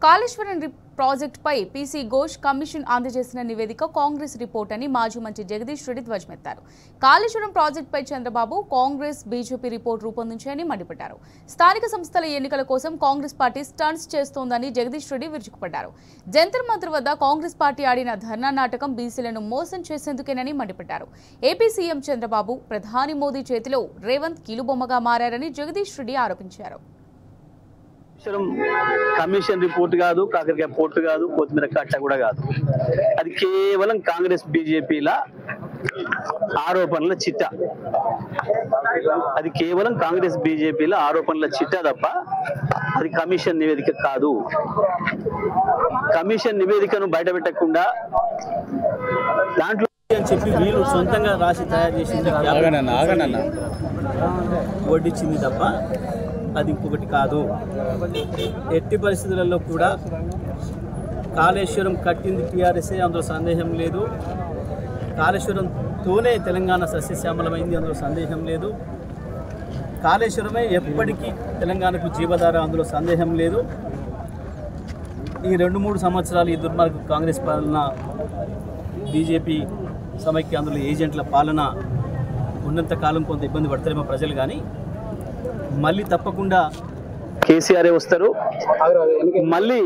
కాళేశ్వరం ప్రాజెక్టుపై PC Ghosh commission అందజేసిన నివేదిక కాంగ్రెస్ రిపోర్ట్ అని మాజీ మంత్రి జగదీష్ రెడ్డి ధ్వజమెత్తారు. కాళేశ్వరం ప్రాజెక్టుపై చంద్రబాబు కాంగ్రెస్ బీజేపీ రిపోర్ట్ రూపొందించాయని మండిపడ్డారు. స్థానిక సంస్థల ఎన్నికల కోసం కాంగ్రెస్ పార్టీ స్టంట్స్ చేస్తోందని జగదీష్ రెడ్డి విరుచుకుపడ్డారు. జంతర్ మంతర్ వద్ద కాంగ్రెస్ పార్టీ ఆడిన ధర్నా నాటకం బీసీలను మోసం చేసేందుకేనని మండిపడ్డారు. ఏపీ సీఎం చంద్రబాబు ప్రధాని మోదీ చేతిలో రేవంత్ కీలుబొమ్మగా మారారని జగదీష్ రెడ్డి ఆరోపించారు. కమిషన్ రిపోర్ట్ కాదు, కాకరకాయ పోర్టు కాదు, కొత్తిమీర కట్ట కూడా కాదు. అది కేవలం కాంగ్రెస్ బీజేపీల ఆరోపణల చిట్టా. అది కేవలం కాంగ్రెస్ బీజేపీల ఆరోపణల చిట్టా తప్ప అది కమిషన్ నివేదిక కాదు. కమిషన్ నివేదికను బయటపెట్టకుండా దాంట్లో అని చెప్పి వీళ్ళు సొంతంగా రాసి తయారు చేసింది వడ్డించింది తప్ప అది ఇంకొకటి కాదు. ఎట్టి పరిస్థితులలో కూడా కాళేశ్వరం కట్టింది టీఆర్ఎస్ఏ, అందులో సందేహం లేదు. కాళేశ్వరంతోనే తెలంగాణ సస్యశ్యామలమైంది, అందులో సందేహం లేదు. కాళేశ్వరమే ఎప్పటికీ తెలంగాణకు జీవధార, అందులో సందేహం లేదు. ఈ 2-3 సంవత్సరాలు ఈ దుర్మార్గ కాంగ్రెస్ పాలన, బీజేపీ సమైక్య అందులో ఏజెంట్ల పాలన ఉన్నంత కాలం కొంత ఇబ్బంది పడతారేమో ప్రజలు, కానీ మళ్ళీ తప్పకుండా కేసీఆరే వస్తారు. మళ్ళీ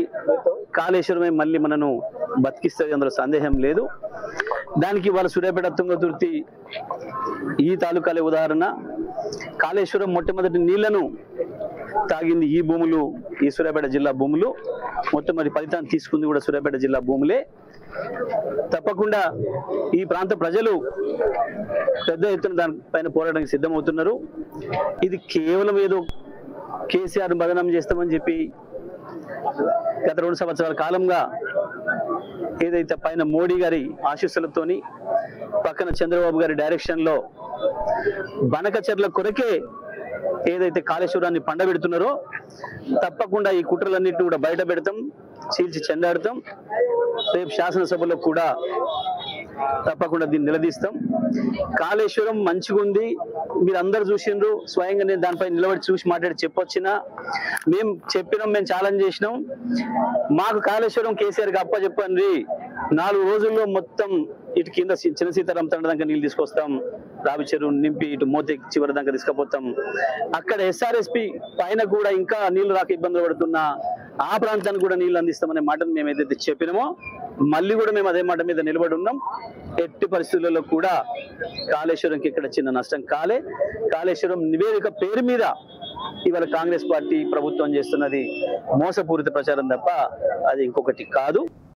కాళేశ్వరమే మళ్ళీ మనను బతికిస్తుంది, అందులో సందేహం లేదు. దానికి వాళ్ళ సూర్యాపేట తుంగతుర్తి ఈ తాలూకాలే ఉదాహరణ. కాళేశ్వరం మొట్టమొదటి నీళ్లను తాగింది ఈ భూములు, ఈ సూర్యాపేట జిల్లా భూములు. మొట్టమొదటి ఫలితాన్ని తీసుకుంది కూడా సూర్యాపేట జిల్లా భూములే. తప్పకుండా ఈ ప్రాంత ప్రజలు పెద్ద ఎత్తున దానిపైన పోరాటానికి సిద్ధమవుతున్నారు. ఇది కేవలం ఏదో కేసీఆర్ బదనాం చేస్తామని చెప్పి గత 2 సంవత్సరాల కాలంగా ఏదైతే పైన మోడీ గారి ఆశీస్సులతోని, పక్కన చంద్రబాబు గారి డైరెక్షన్ లో బనకచెర్ల కొరకే ఏదైతే కాళేశ్వరాన్ని పండబెడుతున్నారో, తప్పకుండా ఈ కుట్రలన్నింటినీ కూడా బయట పెడతాం, చీల్చి చెండాడతాం. రేపు శాసనసభలో కూడా తప్పకుండా దీన్ని నిలదీస్తాం. కాళేశ్వరం మంచిగా ఉంది, మీరు అందరు చూసిండ్రు. స్వయంగా నేను దానిపై నిలబడి చూసి మాట్లాడి చెప్పొచ్చినా, మేము చెప్పినాం, మేము ఛాలెంజ్ చేసినాం. మాకు కాళేశ్వరం కేసీఆర్కి అప్పచెప్పండి, 4 రోజుల్లో మొత్తం ఇటు కింద చిన్న సీతారాం తండ దాకా నీళ్ళు తీసుకొస్తాం, రావి చెరువు నింపి ఇటు మోతే చివరి దాకా తీసుకుపోతాం. అక్కడ ఎస్ఆర్ఎస్పి పైన కూడా ఇంకా నీళ్లు రాక ఇబ్బందులు పడుతున్నా ఆ ప్రాంతానికి కూడా నీళ్లు అందిస్తామనే మాటను మేము ఏదైతే చెప్పినామో మళ్ళీ కూడా మేము అదే మాట మీద నిలబడి ఉన్నాం. ఎట్టి పరిస్థితులలో కూడా కాళేశ్వరంకి ఇక్కడ చిన్న నష్టం కాలే. కాళేశ్వరం నివేదిక పేరు మీద ఇవాళ కాంగ్రెస్ పార్టీ ప్రభుత్వం చేస్తున్నది మోసపూరిత ప్రచారం తప్ప అది ఇంకొకటి కాదు.